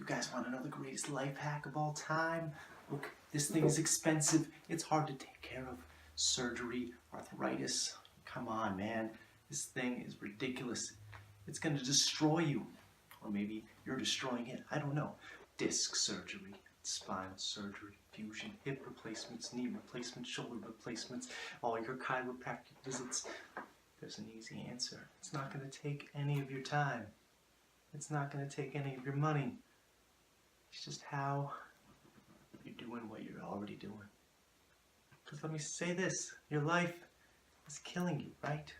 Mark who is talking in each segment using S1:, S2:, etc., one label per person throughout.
S1: guys want to know the greatest life hack of all time? Look, this thing is expensive. It's hard to take care of. Surgery, arthritis. Come on, man. This thing is ridiculous. It's going to destroy you. Or maybe you're destroying it. I don't know. Disc surgery, spinal surgery, fusion, hip replacements, knee replacements, shoulder replacements, all your chiropractic visits. There's an easy answer. It's not going to take any of your time. It's not going to take any of your money. It's just how you're doing what you're already doing. Because let me say this, your life is killing you, right?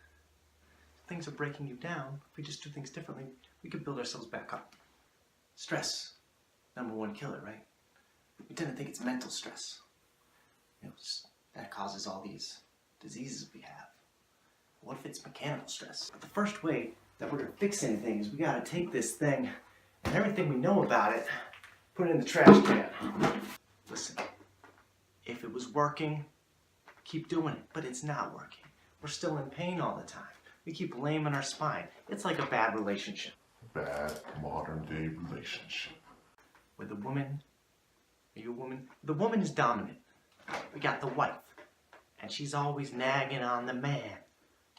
S1: Things are breaking you down. If we just do things differently, we could build ourselves back up. Stress, #1 killer, right? We tend to think it's mental stress. That causes all these diseases we have. What if it's mechanical stress? But the first way that we're going to fix anything is we got to take this thing and everything we know about it, put it in the trash can. Listen, if it was working, keep doing it, but it's not working. We're still in pain all the time. We keep blaming our spine. It's like a bad relationship.
S2: Bad modern day relationship.
S1: With a woman, are you a woman? The woman is dominant. We got the wife, and she's always nagging on the man,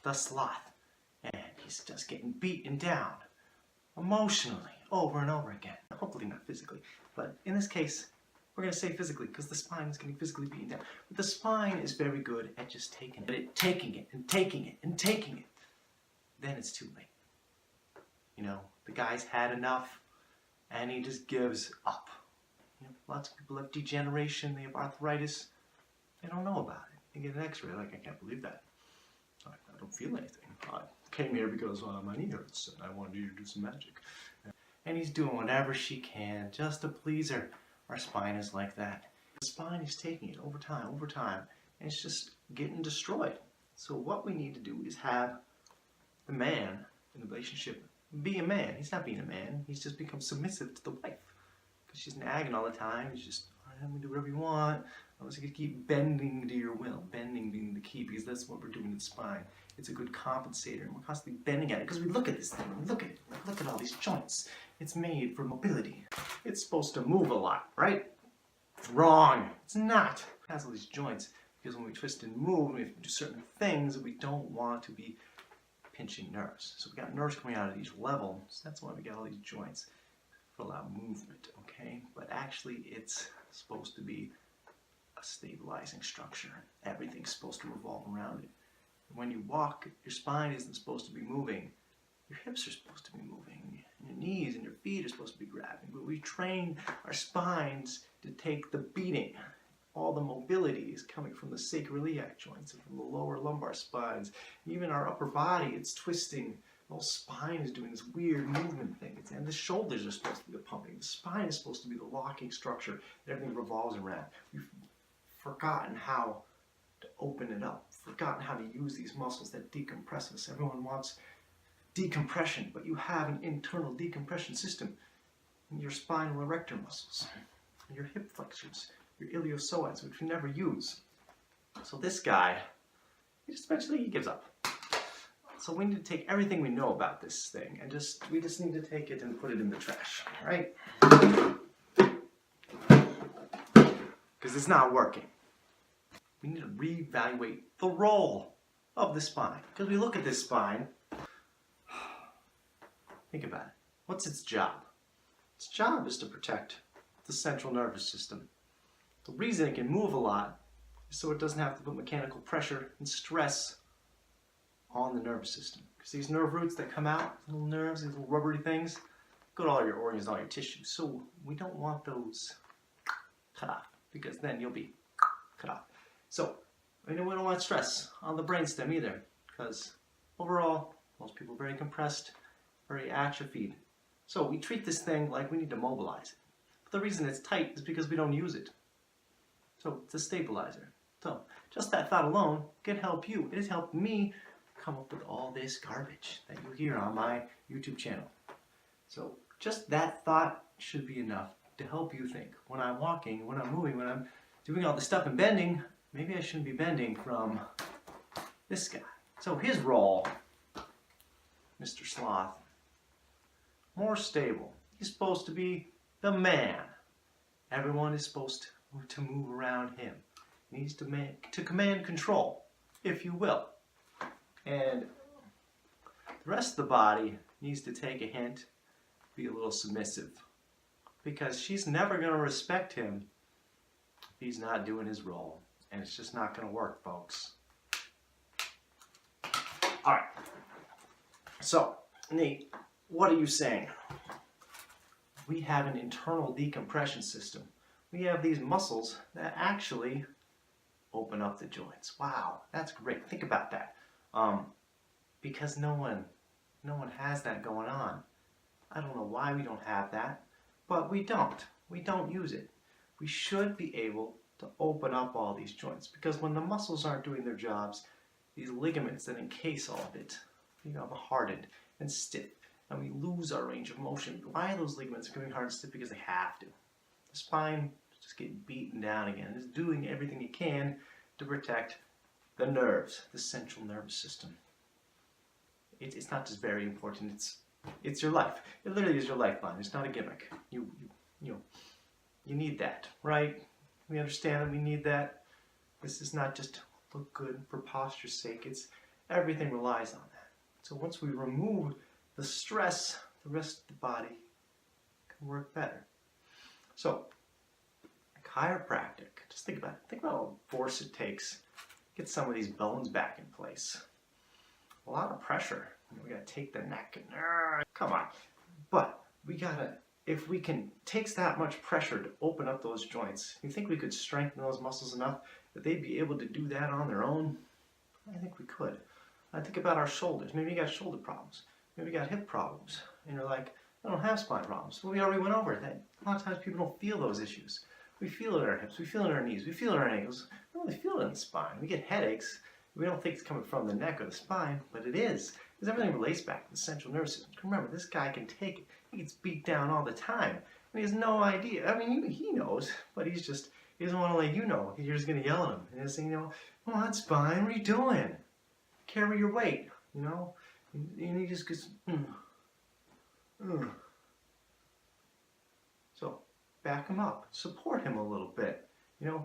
S1: the sloth, and he's just getting beaten down emotionally over and over again. Hopefully not physically, but in this case, we're going to say physically because the spine is getting physically beaten down. But the spine is very good at just taking it, taking it, and taking it, and taking it. Then it's too late. You know, the guy's had enough, and he just gives up. You know, lots of people have degeneration, they have arthritis. They don't know about it. They get an x-ray, like, I can't believe that. I don't feel anything. I came here because my knee hurts, and I wanted you to do some magic. And he's doing whatever she can just to please her. Our spine is like that. The spine is taking it over time, and it's just getting destroyed. So what we need to do is have the man in the relationship be a man. He's not being a man. He's just become submissive to the wife. Because she's nagging all the time. He's just, all right, I'm going to do whatever you want. I was going to keep bending to your will. Bending being the key, because that's what we're doing in the spine. It's a good compensator, and we're constantly bending at it. Because we look at this thing, we look at it, look at all these joints. It's made for mobility. It's supposed to move a lot, right? Wrong. It's not. It has all these joints, because when we twist and move, we have to do certain things that we don't want to be pinching nerves. So we got nerves coming out at each level, so that's why we got all these joints for allow movement, okay? But actually it's supposed to be a stabilizing structure. Everything's supposed to revolve around it. When you walk, your spine isn't supposed to be moving. Your hips are supposed to be moving. Your knees and your feet are supposed to be grabbing. But we train our spines to take the beating. All the mobility is coming from the sacroiliac joints and from the lower lumbar spines. Even our upper body, it's twisting. The whole spine is doing this weird movement thing. And the shoulders are supposed to be the pumping. The spine is supposed to be the locking structure that everything revolves around. We've forgotten how to open it up. Forgotten how to use these muscles that decompress us. Everyone wants decompression, but you have an internal decompression system in your spinal erector muscles, your hip flexors, your iliopsoas, which we never use. So this guy, eventually he gives up. So we need to take everything we know about this thing and we just need to take it and put it in the trash, all right? Because it's not working. We need to reevaluate the role of the spine. Because we look at this spine, think about it. What's its job? Its job is to protect the central nervous system. The reason it can move a lot is so it doesn't have to put mechanical pressure and stress on the nervous system. Because these nerve roots that come out, little nerves, these little rubbery things, go to all your organs, all your tissues. So we don't want those cut off, because then you'll be cut off. So we don't want stress on the brainstem either, because overall, most people are very compressed, very atrophied. So we treat this thing like we need to mobilize it. But the reason it's tight is because we don't use it. So it's a stabilizer. So just that thought alone can help you. It has helped me come up with all this garbage that you hear on my YouTube channel. So just that thought should be enough to help you think. When I'm walking, when I'm moving, when I'm doing all this stuff and bending, maybe I shouldn't be bending from this guy. So his role, Mr. Sloth, more stable. He's supposed to be the man. Everyone is supposed to move around him. He needs to command control, if you will. And the rest of the body needs to take a hint, be a little submissive. Because she's never going to respect him if he's not doing his role. And it's just not going to work, folks. Alright. So, Nate, what are you saying? We have an internal decompression system. We have these muscles that actually open up the joints. Wow, that's great. Think about that. Because no one has that going on. I don't know why we don't have that, but we don't. We don't use it. We should be able to open up all these joints, because when the muscles aren't doing their jobs, these ligaments that encase all of it become hardened and stiff, and we lose our range of motion. Why are those ligaments becoming hard and stiff? Because they have to. The spine is just getting beaten down again. It's doing everything it can to protect the nerves, the central nervous system. It's not just very important. It's your life. It literally is your lifeline. It's not a gimmick. You need that, right? We understand that we need that. This is not just look good for posture's sake. It's everything relies on that. So once we remove the stress, the rest of the body can work better. So, chiropractic, just think about it. Think about what force it takes to get some of these bones back in place. A lot of pressure. We gotta take the neck and come on. But we gotta, if we can take that much pressure to open up those joints, you think we could strengthen those muscles enough that they'd be able to do that on their own? I think we could. I think about our shoulders. Maybe you got shoulder problems. Maybe you got hip problems. And you're like, I don't have spine problems. Well, we already went over that. A lot of times people don't feel those issues. We feel it in our hips, we feel it in our knees, we feel it in our ankles. We don't really feel it in the spine. We get headaches. We don't think it's coming from the neck or the spine, but it is. Because everything relates back to the central nervous system. Remember, this guy can take it. He gets beat down all the time. And he has no idea. I mean, he knows, but he doesn't want to let you know. You're just going to yell at him. And he's saying, come on, spine, what are you doing? Carry your weight, And he just goes, So, back him up. Support him a little bit.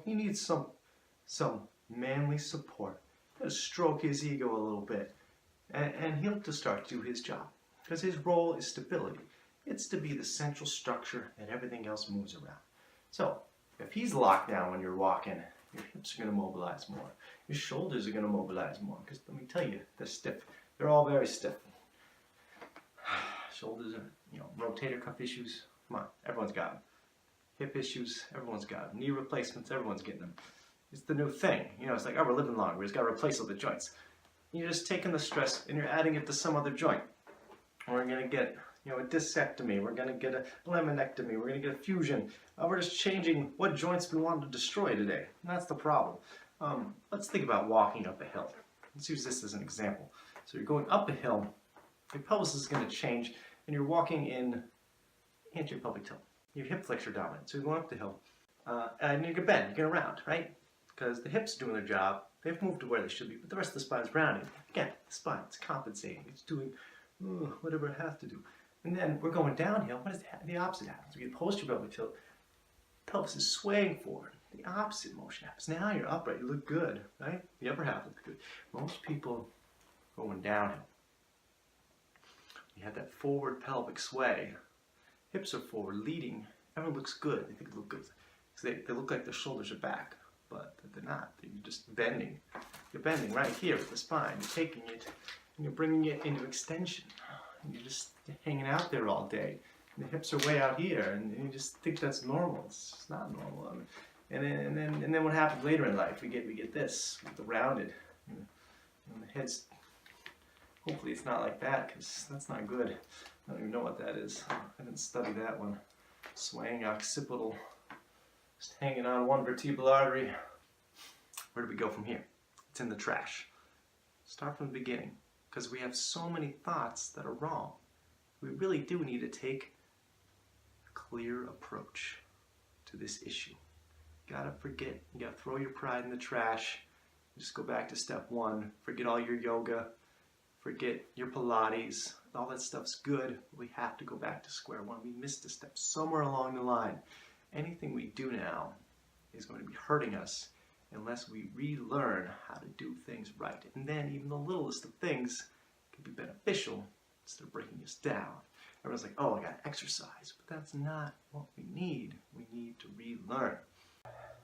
S1: He needs some manly support. Just stroke his ego a little bit. And he'll just start to do his job. Because his role is stability. It's to be the central structure and everything else moves around. So, if he's locked down when you're walking, your hips are going to mobilize more. Your shoulders are going to mobilize more. Because let me tell you, they're stiff. They're all very stiff. Shoulders are, rotator cuff issues. Come on, everyone's got them. Hip issues, everyone's got them. Knee replacements, everyone's getting them. It's the new thing. It's like, we're living longer. We just got to replace all the joints. You're just taking the stress and you're adding it to some other joint. We're going to get, a discectomy. We're going to get a laminectomy. We're going to get a fusion. We're just changing what joints we want to destroy today. And that's the problem. Let's think about walking up a hill. Let's use this as an example. So you're going up a hill. Your pelvis is going to change and you're walking in anterior pelvic tilt. Your hip flexor dominant. So you're going up the hill. And you're going to bend. You're going to round, right? Because the hips are doing their job. They've moved to where they should be, but the rest of the spine is rounding. Again, the spine is compensating. It's doing whatever it has to do. And then we're going downhill. What is the opposite happens? We get posterior pelvic tilt. Pelvis is swaying forward. The opposite motion happens. Now you're upright. You look good, right? The upper half looks good. Most people going downhill. You have that forward pelvic sway. Hips are forward, leading. Everyone looks good. They think they look good. Because they look like their shoulders are back. But they're not. You're just bending. You're bending right here with the spine. You're taking it and you're bringing it into extension. And you're just hanging out there all day. And the hips are way out here, and you just think that's normal. It's just not normal. And then what happens later in life? We get this with the rounded. And the head's. Hopefully it's not like that, because that's not good. I don't even know what that is. I didn't study that one. Swaying occipital. Just hanging on one vertebral artery. Where do we go from here? It's in the trash. Start from the beginning, because we have so many thoughts that are wrong. We really do need to take a clear approach to this issue. You gotta forget, you gotta throw your pride in the trash. Just go back to step one. Forget all your yoga. Forget your Pilates. All that stuff's good. We have to go back to square one. We missed a step somewhere along the line. Anything we do now is going to be hurting us unless we relearn how to do things right. And then even the littlest of things can be beneficial instead of breaking us down. Everyone's like, oh, I got to exercise. But that's not what we need. We need to relearn.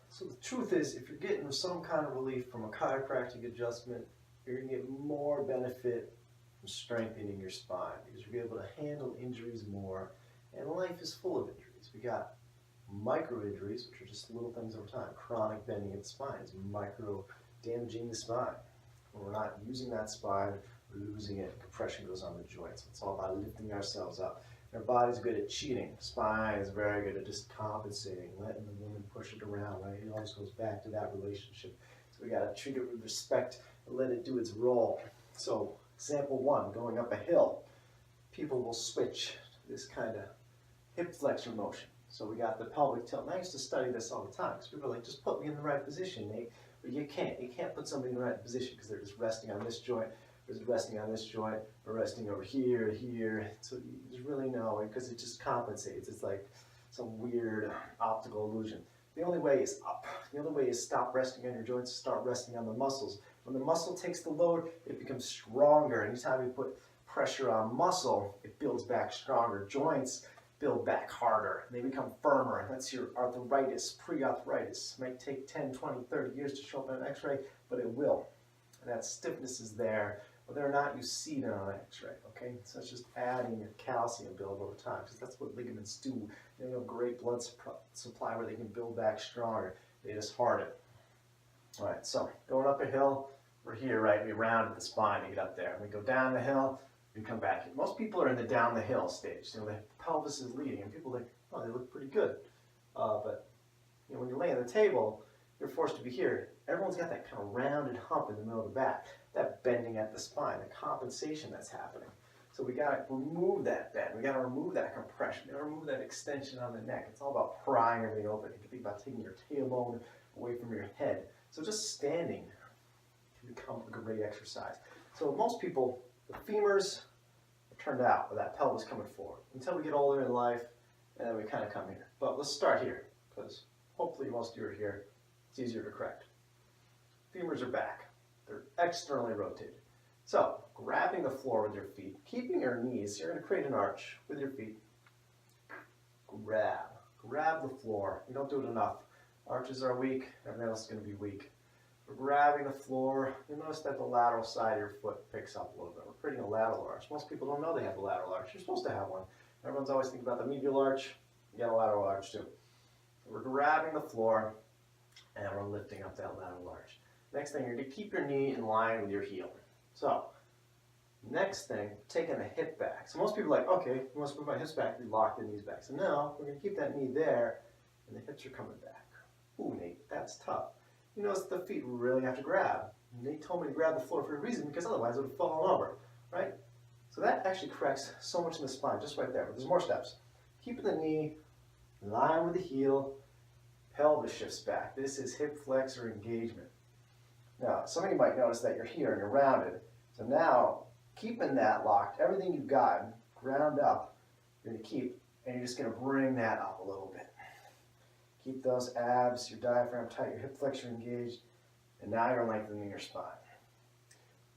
S3: So the truth is, if you're getting some kind of relief from a chiropractic adjustment, you're going to get more benefit from strengthening your spine because you'll be able to handle injuries more. And life is full of injuries. We got micro injuries, which are just little things over time. Chronic bending of the spine is micro damaging the spine. When we're not using that spine, we're losing it. Compression goes on the joints. It's all about lifting ourselves up. Our body's good at cheating. Spine is very good at just compensating, letting the woman push it around, right? It always goes back to that relationship. So we got to treat it with respect and let it do its role. So example one, going up a hill, people will switch to this kind of hip flexor motion. So we got the pelvic tilt. And I used to study this all the time because people are like, just put me in the right position, Nate. But you can't. You can't put somebody in the right position because they're just resting on this joint, or resting on this joint, or resting over here, here. So you just really know, because it just compensates. It's like some weird optical illusion. The only way is up. The only way is stop resting on your joints, start resting on the muscles. When the muscle takes the load, it becomes stronger. Anytime you put pressure on muscle, it builds back stronger. Joints build back harder. They become firmer. That's your arthritis, pre-arthritis. It might take 10, 20, 30 years to show up on an x-ray, but it will. And that stiffness is there. Whether or not you see it on an x-ray, okay? So it's just adding a calcium build over time, because that's what ligaments do. They have a great blood supply where they can build back stronger. They just harden. All right, so going up a hill, we're here, right? We rounded the spine to get up there. We go down the hill, we come back. Most people are in the down the hill stage. The pelvis is leading, and people are like, oh, they look pretty good. But when you lay on the table, you're forced to be here. Everyone's got that kind of rounded hump in the middle of the back, that bending at the spine, the compensation that's happening. So we got to remove that bend. We got to remove that compression. We got to remove that extension on the neck. It's all about prying everything open. You can think about taking your tailbone away from your head. So just standing can become a great exercise. So most people, the femurs are turned out with that pelvis coming forward until we get older in life, and then we kind of come here. But let's start here, because hopefully most of you are here. It's easier to correct. Femurs are back. They're externally rotated. So, grabbing the floor with your feet, keeping your knees, you're going to create an arch with your feet. Grab the floor. You don't do it enough. Arches are weak, everything else is going to be weak. We're grabbing the floor. You'll notice that the lateral side of your foot picks up a little bit. We're creating a lateral arch. Most people don't know they have a lateral arch. You're supposed to have one. Everyone's always thinking about the medial arch. You got a lateral arch too. We're grabbing the floor, and we're lifting up that lateral arch. Next thing, you're going to keep your knee in line with your heel. So, next thing, taking the hip back. So most people are like, okay, you want to move my hips back, we lock the knees back. So no, we're going to keep that knee there, and the hips are coming back. Ooh, Nate, that's tough. You notice the feet really have to grab. Nate told me to grab the floor for a reason, because otherwise it would have fallen over, right? So that actually corrects so much in the spine, just right there. But there's more steps. Keeping the knee in line with the heel, pelvis shifts back. This is hip flexor engagement. Now, some of you might notice that you're here and you're rounded. So now, keeping that locked, everything you've got ground up, you're going to keep, and you're just going to bring that up a little bit. Keep those abs, your diaphragm tight, your hip flexor engaged, and now you're lengthening your spine.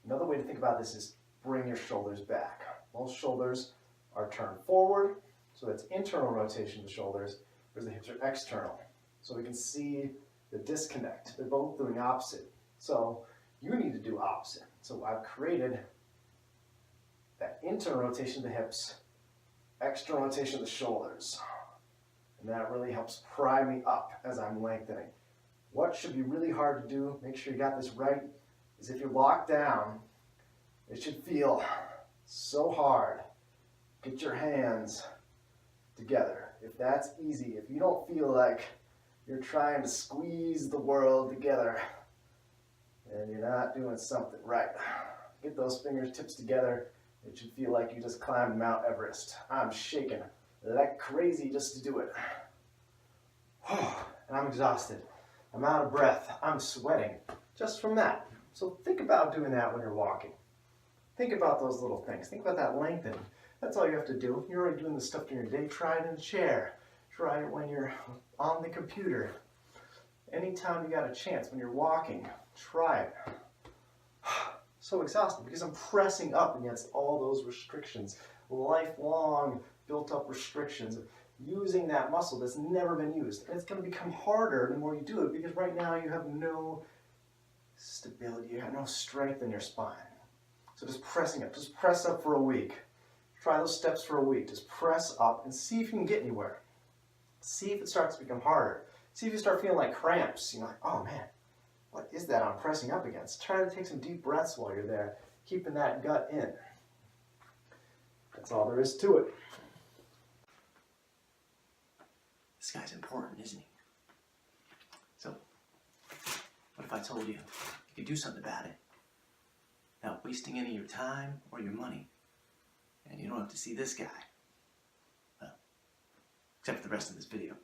S3: Another way to think about this is bring your shoulders back. Both shoulders are turned forward, so that's internal rotation of the shoulders, whereas the hips are external. So we can see the disconnect. They're both doing opposite. So you need to do opposite. So I've created that internal rotation of the hips, external rotation of the shoulders. And that really helps pry me up as I'm lengthening. What should be really hard to do, make sure you got this right, is if you're locked down, it should feel so hard. Get your hands together. If that's easy, if you don't feel like you're trying to squeeze the world together, and you're not doing something right. Get those fingertips together. It should feel like you just climbed Mount Everest. I'm shaking like crazy just to do it. And I'm exhausted. I'm out of breath. I'm sweating just from that. So think about doing that when you're walking. Think about those little things. Think about that lengthening. That's all you have to do. You're already doing this stuff during your day. Try it in a chair. Try it when you're on the computer. Anytime you got a chance, when you're walking, try it. So exhausting because I'm pressing up against all those restrictions, lifelong built up restrictions, using that muscle that's never been used. And it's going to become harder the more you do it because right now you have no stability, you have no strength in your spine. So just pressing up, just press up for a week. Try those steps for a week. Just press up and see if you can get anywhere. See if it starts to become harder. See if you start feeling like cramps. You're like, oh man, what is that I'm pressing up against? Try to take some deep breaths while you're there, keeping that gut in. That's all there is to it.
S1: This guy's important, isn't he? So, what if I told you you could do something about it without wasting any of your time or your money? And you don't have to see this guy. Well, except for the rest of this video.